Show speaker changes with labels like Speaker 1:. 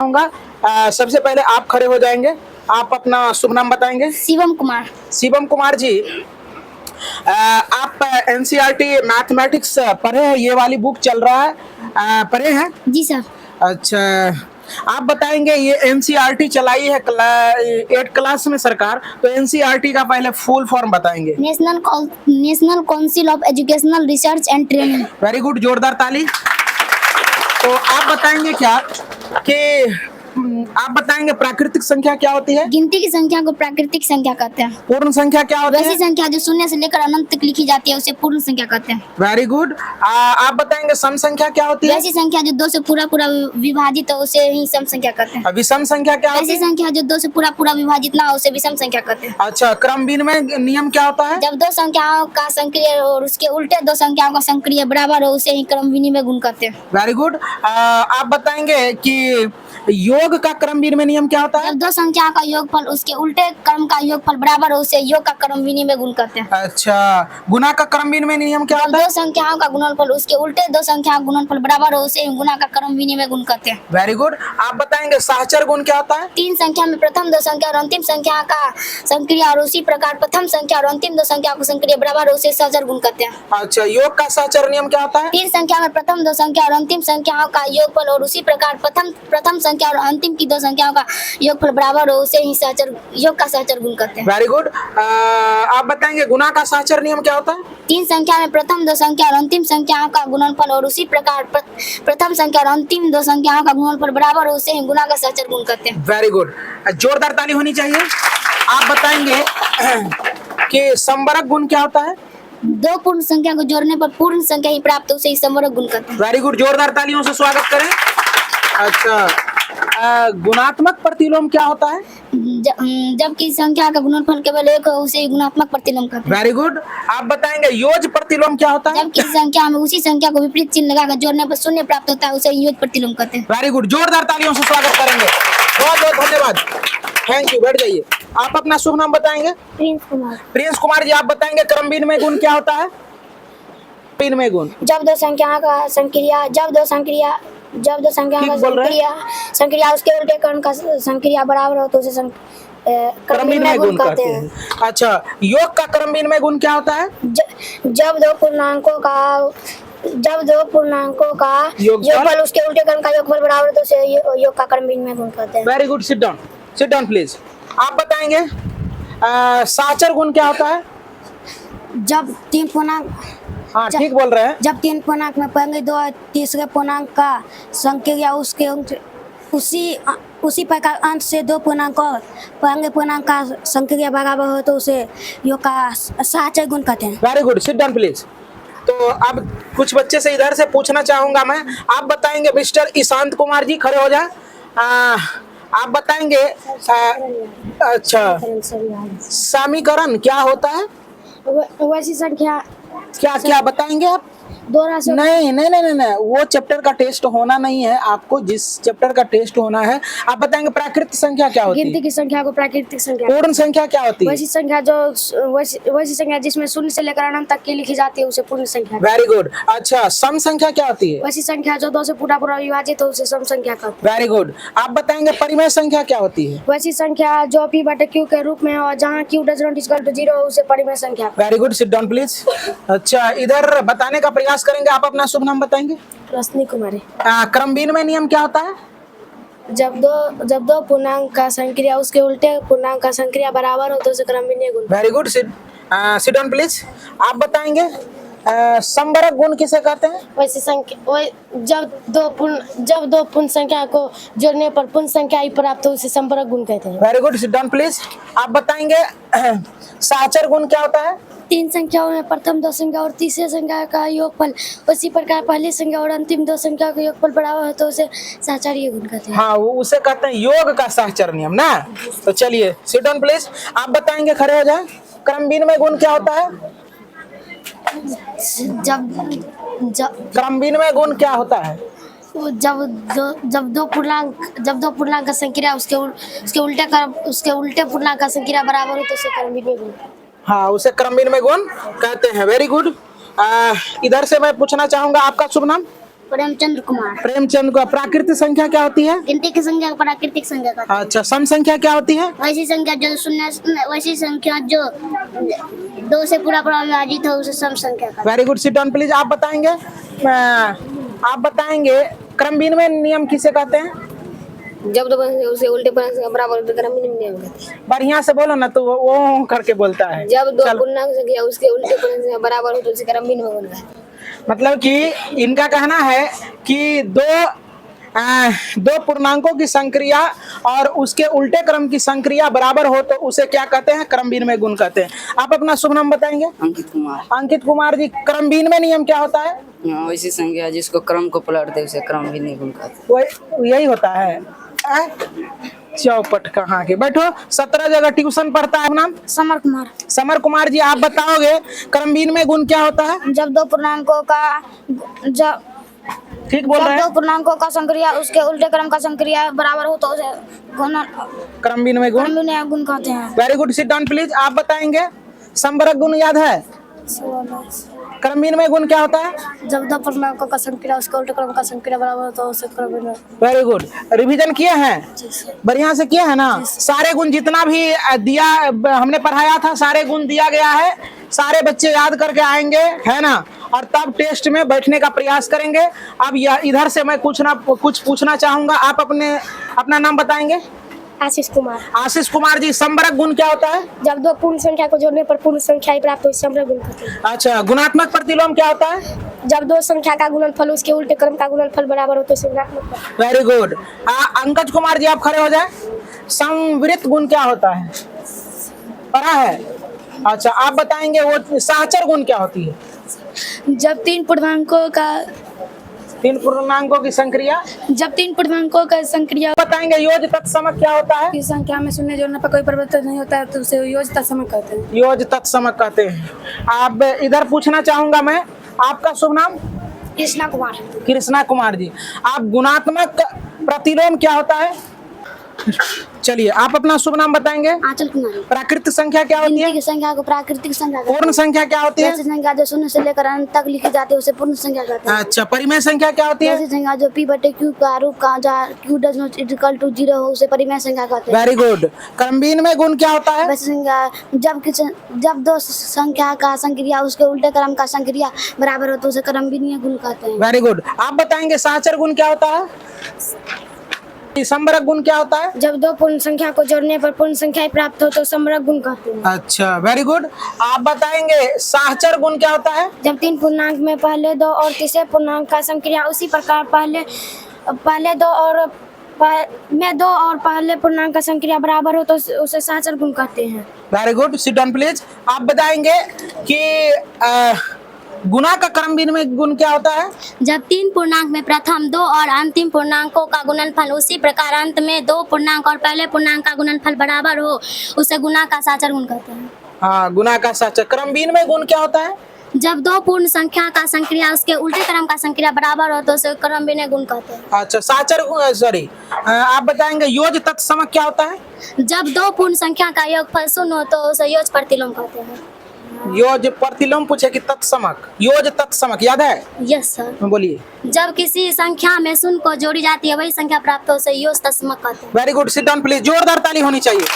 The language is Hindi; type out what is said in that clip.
Speaker 1: सबसे पहले आप खड़े हो जाएंगे। आप अपना शुभ नाम बताएंगे।
Speaker 2: शिवम कुमार।
Speaker 1: शिवम कुमार जी, आप एनसीईआरटी मैथमेटिक्स पढ़े हैं? ये वाली बुक चल रहा है, पढ़े हैं?
Speaker 2: जी सर।
Speaker 1: अच्छा, आप बताएंगे ये एनसीईआरटी चलाई है 8 क्लास में सरकार, तो एनसीईआरटी का पहले फुल फॉर्म बताएंगे।
Speaker 2: National council of educational research and training.
Speaker 1: Very good, जोरदार ताली। तो आप बताएंगे क्या कि आप बताएंगे प्राकृतिक संख्या क्या होती है?
Speaker 2: गिनती की संख्या को प्राकृतिक संख्या कहते हैं।
Speaker 1: पूर्ण संख्या क्या होती है?
Speaker 2: वैसी संख्या जो शून्य से लेकर अनंत तक लिखी जाती है उसे पूर्ण संख्या कहते हैं।
Speaker 1: Very good. आप बताएंगे सम संख्या क्या होती है?
Speaker 2: वैसी संख्या जो 2 से पूरा विभाजित हो उसे ही सम संख्या कहते हैं।
Speaker 1: विषम संख्या क्या होती है?
Speaker 2: वैसी संख्या जो 2 से पूरा विभाजित ना हो उसे विषम संख्या कहते हैं।
Speaker 1: अच्छा, क्रम विनिमय नियम क्या होता है?
Speaker 2: जब 2 संख्याओं का संक्रिय और उसके उल्टे 2 संख्याओं का संक्रिय बराबर हो उसे ही क्रम विनिमय गुण कहते हैं।
Speaker 1: Very good. आप बताएंगे कि योग का क्रम विनिमय नियम क्या होता है?
Speaker 2: जब 2 संख्याओं का योगफल उसके उल्टे क्रम का योगफल बराबर हो उसे योग का क्रम विनिमय गुण कहते हैं।
Speaker 1: अच्छा, गुणा का क्रम विनिमय नियम क्या होता है?
Speaker 2: 2 संख्याओं का गुणनफल उसके उल्टे 2 संख्याओं का गुणनफल बराबर हो उसे गुणा का क्रम विनिमय गुण कहते हैं।
Speaker 1: Very good. आप बताएंगे सहचर गुण क्या होता है?
Speaker 2: 3 संख्या में प्रथम 2 संख्या और अंतिम संख्या का संक्रिय और उसी प्रकार प्रथम संख्या और अंतिम 2 संख्या को संक्रिय बराबर हो उसे सहचर गुण कहते हैं।
Speaker 1: अच्छा, योग का सहचर नियम क्या होता है?
Speaker 2: 3 संख्या में प्रथम 2 संख्या और अंतिम संख्याओं का योगफल और उसी प्रकार प्रथम संख्या और अंतिम की 2 संख्याओं का योगफल बराबर हो उसे ही सहचर योग का सहचर गुण कहते हैं।
Speaker 1: Very good. आप बताएंगे गुणा का सहचर नियम क्या होता है?
Speaker 2: 3 संख्या में प्रथम 2 संख्या और अंतिम संख्याओं का गुणनफल और उसी प्रकार प्रथम संख्या और अंतिम 2 संख्याओं का गुणनफल बराबर हो उसे ही गुणा का सहचर गुण कहते हैं।
Speaker 1: वेरी गुड, जोरदार ताली होनी चाहिए। आप बताएंगे कि समवर्ग गुण क्या होता है?
Speaker 2: 2 पूर्ण संख्या को जोड़ने पर पूर्ण संख्या ही प्राप्त हो उसे ही समवर्ग गुण कहते हैं।
Speaker 1: वेरी गुड, जोरदार तालियों से स्वागत करें। अच्छा, गुणात्मक प्रतिलोम क्या होता है?
Speaker 2: जबकि संख्या का गुणनफल केवल 1 हो उसे गुणात्मक प्रतिलोम कहते हैं।
Speaker 1: Very good. आप बताएंगे योज प्रतिलोम क्या होता है?
Speaker 2: जब किसी संख्या में उसी संख्या को विपरीत चिन्ह लगाकर जोड़ने पर शून्य प्राप्त होता है उसे योज प्रतिलोम कहते हैं।
Speaker 1: वेरी गुड, जोरदार तालियों से स्वागत करेंगे। बहुत बहुत धन्यवाद, थैंक यू। बैठ जाइए। आप अपना शुभ नाम बताएंगे।
Speaker 2: प्रिंस कुमार।
Speaker 1: प्रिंस कुमार जी, आप बताएंगे क्रम विनिमय गुण क्या होता है? विनिमय गुण
Speaker 2: जब 2 संख्याओं का संक्रिया संक्रिया उसके उल्टे क्रम का संक्रिया बराबर हो तो उसे
Speaker 1: क्रम विनिमय गुण कहते हैं। अच्छा, योग का क्रम विनिमय गुण क्या होता है?
Speaker 2: जब 2 पूर्णांकों का योगफल उसके उल्टे क्रम का योगफल बराबर हो तो उसे योग का क्रम विनिमय गुण कहते हैं।
Speaker 1: Very good, sit down please. आप बताएंगे सहचर गुण क्या होता है?
Speaker 2: जब 3 पूर्णांक,
Speaker 1: हाँ ठीक बोल रहे हैं।
Speaker 2: जब 3 पूर्णांक में पहले 2 और तीसरे पूर्णांक का संक्रिया उसके उसी प्रकार अंत से 2 पूर्णांक और पहले पूर्णांक का संक्रिया बराबर हो तो उसे योग का सहचर गुण कहते हैं।
Speaker 1: Very good, sit down please. तो अब कुछ बच्चे से इधर से पूछना चाहूंगा मैं। आप बताएंगे मिस्टर ईशांत कुमार जी, खड़े हो जाए। आप बताएंगे अच्छा, समीकरण क्या होता है?
Speaker 2: वैसी संख्या
Speaker 1: क्या बताएंगे आप? नहीं, वो चैप्टर का टेस्ट होना नहीं है। आपको जिस चैप्टर का टेस्ट होना है, आप बताएंगे प्राकृतिक संख्या क्या होती है?
Speaker 2: गिनती की संख्या को प्राकृतिक संख्या।
Speaker 1: पूर्ण संख्या क्या होती है?
Speaker 2: वैसी संख्या जिसमें शून्य से लेकर अनंत तक की लिखी जाती है उसे पूर्ण संख्या।
Speaker 1: Very good. अच्छा, सम संख्या क्या होती है?
Speaker 2: वैसी संख्या जो 2 से पूरा विभाजित हो उसे सम संख्या कहते हैं।
Speaker 1: Very good. आप बताएंगे परिमेय संख्या क्या होती है?
Speaker 2: वैसी संख्या जो p/q के रूप में और जहाँ q = 0 हो उसे परिमेय संख्या।
Speaker 1: Very good, sit down please. अच्छा, इधर बताने का प्रयास करेंगे। आप अपना शुभ नाम बताएंगे।
Speaker 2: रश्मि कुमारी।
Speaker 1: क्रम विनिमय नियम क्या होता है?
Speaker 2: जब दो पूर्णांक का संक्रिया उसके उल्टे पूर्णांक का संक्रिया बराबर हो तो उसे क्रम विनिमय गुण।
Speaker 1: Very good, sit down please. आप बताएंगे समवर्ग गुण किसे कहते हैं?
Speaker 2: वैसी संख्या जब दो पूर्ण संख्या को जोड़ने पर पूर्ण संख्या ही प्राप्त हो उसे समवर्ग गुण कहते हैं।
Speaker 1: Very good, sit down please. आप बताएंगे सहचर गुण क्या होता है?
Speaker 2: 3 संख्याओं में प्रथम 2 संख्या और तीसरे संख्या का योगफल उसी प्रकार पहली संख्या और अंतिम 2 संख्या का योगफल बराबर हो तो उसे सहचर्य गुण कहते हैं।
Speaker 1: हाँ, वो उसे कहते हैं योग का सहचर नियम ना। तो चलिए, सिट डाउन प्लीज। आप बताएंगे, खड़े हो जाए। क्रम विनिमय गुण क्या होता है? क्रम विनिमय गुण क्या होता है?
Speaker 2: जब दो पूर्णांक का संक्रिया उसके उल्टे पूर्णांक का संक्रिया बराबर हो तो उसे क्रम विनिमय गुण।
Speaker 1: हाँ, उसे क्रम विनिमय गुण कहते हैं। Very good. इधर से मैं पूछना चाहूंगा, आपका शुभ नाम?
Speaker 2: प्रेमचंद्र कुमार।
Speaker 1: प्रेमचंद को प्राकृतिक संख्या क्या होती है?
Speaker 2: गिनती की संख्या को प्राकृतिक संख्या कहते हैं।
Speaker 1: अच्छा, सम संख्या क्या होती है?
Speaker 2: वैसी संख्या जो शून्य, वैसी संख्या जो 2 से पूरा विभाजित हो उसे सम संख्या कहते हैं।
Speaker 1: Very good, sit down please. आप बताएंगे क्रम विनिमय नियम किसे कहते हैं?
Speaker 3: जब दो उसे उल्टे पर बराबर होते क्रम विनिमय नियम कहते हैं।
Speaker 1: बढ़िया से बोलो ना, तो वो करके बोलता है।
Speaker 3: जब दो
Speaker 1: चलो।
Speaker 3: पूर्णांक संख्या उसके उल्टे पर बराबर हो तो उसे क्रम विनिमय कहते हैं।
Speaker 1: मतलब कि इनका कहना है कि दो पूर्णांकों की संक्रिया और उसके उल्टे क्रम की संक्रिया बराबर हो तो उसे क्या कहते हैं? क्रम विनिमय गुण कहते हैं। आप अपना शुभ नाम बताएंगे?
Speaker 4: अंकित कुमार।
Speaker 1: अंकित कुमार जी, क्रम विनिमय नियम क्या होता है?
Speaker 4: वैसी संख्या जिसको क्रम को पलटते उसे क्रम विनिमय गुण कहते हैं।
Speaker 1: वो यही होता है। चौपट कहाँ के बैठो, 17 जगह ट्यूशन पढ़ता है। नाम?
Speaker 2: समर कुमार।
Speaker 1: समर कुमार जी, आप बताओगे क्रम विनिमय गुण क्या होता है?
Speaker 2: जब दो पूर्णांकों का
Speaker 1: ठीक बोल रहे
Speaker 2: दो
Speaker 1: हैं।
Speaker 2: पूर्णांकों का संक्रिया उसके उल्टे क्रम का संक्रिया बराबर हो तो उसे
Speaker 1: क्रम विनिमय गुण।
Speaker 2: गुण कहते हैं।
Speaker 1: Very good, sit down please. आप बताएंगे समवर्ग गुण याद है? क्रम विनिमय गुण क्या होता है?
Speaker 2: जब दो पूर्णांकों का संक्रिया उसके उल्टे क्रम का संक्रिया बराबर हो तो उसे क्रम विनिमय।
Speaker 1: वेरी गुड, रिवीजन किए हैं? बढ़िया से किया है ना? सारे गुण जितना भी दिया हमने पढ़ाया था, सारे गुण दिया गया है। सारे बच्चे याद करके आएंगे, है ना? और तब टेस्ट में बैठने का प्रयास करेंगे। अब इधर से मैं कुछ पूछना चाहूंगा। आप अपना नाम बताएंगे?
Speaker 2: आशीष कुमार।
Speaker 1: आशीष कुमार जी, समवर्ग गुण क्या होता है?
Speaker 2: जब दो पूर्ण संख्या को जोड़ने पर पूर्ण संख्या ही प्राप्त हो समवर्ग गुण कहते हैं।
Speaker 1: अच्छा, गुणात्मक प्रतिलोम क्या होता है?
Speaker 2: जब दो संख्या का गुणनफल उसके उल्टे क्रम का गुणनफल बराबर हो तो उसे ऋणात्मक।
Speaker 1: Very good. अंकज कुमार जी, आप खड़े हो जाए। संवृत्त गुण क्या होता है? पढ़ा है? अच्छा, आप बताएंगे वो सहचर गुण क्या होती है?
Speaker 2: जब तीन पूर्णांकों की संक्रिया
Speaker 1: बताएंगे योज तत्समक क्या होता है?
Speaker 2: की संख्या में शून्य जोड़ने पर कोई परिवर्तन नहीं होता है तो उसे योज तत्समक कहते हैं।
Speaker 1: योज तत्समक कहते हैं। आप इधर पूछना चाहूंगा मैं, आपका शुभ नाम?
Speaker 2: कृष्णा कुमार।
Speaker 1: कृष्णा कुमार जी, आप गुणात्मक प्रतिलोम क्या होता है? चलिए, आप अपना शुभ नाम बताएंगे?
Speaker 2: आंचल कुमार।
Speaker 1: प्राकृतिक संख्या क्या होती है?
Speaker 2: गिनती की संख्या को प्राकृतिक संख्या कहते हैं।
Speaker 1: पूर्ण संख्या क्या होती है?
Speaker 2: ऐसी संख्या जो शून्य से लेकर अनंत तक लिखी जाती है उसे पूर्ण संख्या कहते हैं।
Speaker 1: अच्छा, परिमेय संख्या क्या होती है?
Speaker 2: ऐसी संख्या जो p/q का रूप का जहाँ q does not equal to 0 हो उसे परिमेय संख्या कहते हैं।
Speaker 1: Very good. क्रम विनिमय गुण क्या होता है?
Speaker 2: वैसी संख्या जब दो संख्या का संक्रिया उसके उल्टे क्रम का संक्रिया बराबर हो तो उसे क्रम विनिमय गुण कहते हैं।
Speaker 1: Very good. आप बताएंगे सहचर गुण क्या होता है? समवर्ग गुण क्या होता है?
Speaker 2: जब दो पूर्ण संख्या को जोड़ने पर पूर्ण संख्या प्राप्त हो तो समवर्ग गुण कहते हैं।
Speaker 1: अच्छा, वेरी गुड। आप बताएंगे सहचर गुण क्या होता है?
Speaker 2: जब तीन पूर्णांक में पहले दो और तीसरे पूर्णांक का संक्रिया उसी प्रकार पहले दो और पहले पूर्णांक का संक्रिया बराबर हो तो उसे सहचर गुण कहते हैं।
Speaker 1: Very good, sit down please. आप बताएंगे कि गुणा का क्रम विनिमय गुण क्या होता है?
Speaker 5: जब तीन पूर्णांक में प्रथम दो और अंतिम पूर्णांकों का गुणनफल उसी प्रकार अंत में दो पूर्णांक और पहले पूर्णांक का गुणनफल बराबर हो उसे गुणा का सहचर गुण कहते हैं।
Speaker 1: हाँ, गुणा का सहचर। क्रम विनिमय गुण क्या होता है?
Speaker 5: जब दो पूर्ण संख्या का संक्रिया उसके उल्टे क्रम का संक्रिया बराबर हो तो उसे क्रम विनिमय गुण कहते हैं।
Speaker 1: अच्छा, सहचर सॉरी आप बताएंगे योज तत्समक क्या होता है?
Speaker 5: जब दो पूर्ण संख्या का योगफल शून्य हो तो उसे योज प्रतिलोम कहते हैं।
Speaker 1: योज प्रतिलोम पूछे कि तत्समक? योज तत्समक याद है?
Speaker 5: Yes sir.
Speaker 1: बोलिए।
Speaker 5: जब किसी संख्या में शून्य को जोड़ी जाती है वही संख्या प्राप्त हो उसे योज तत्समक कहते हैं।
Speaker 1: Very good, sit down please. जोरदार ताली होनी चाहिए।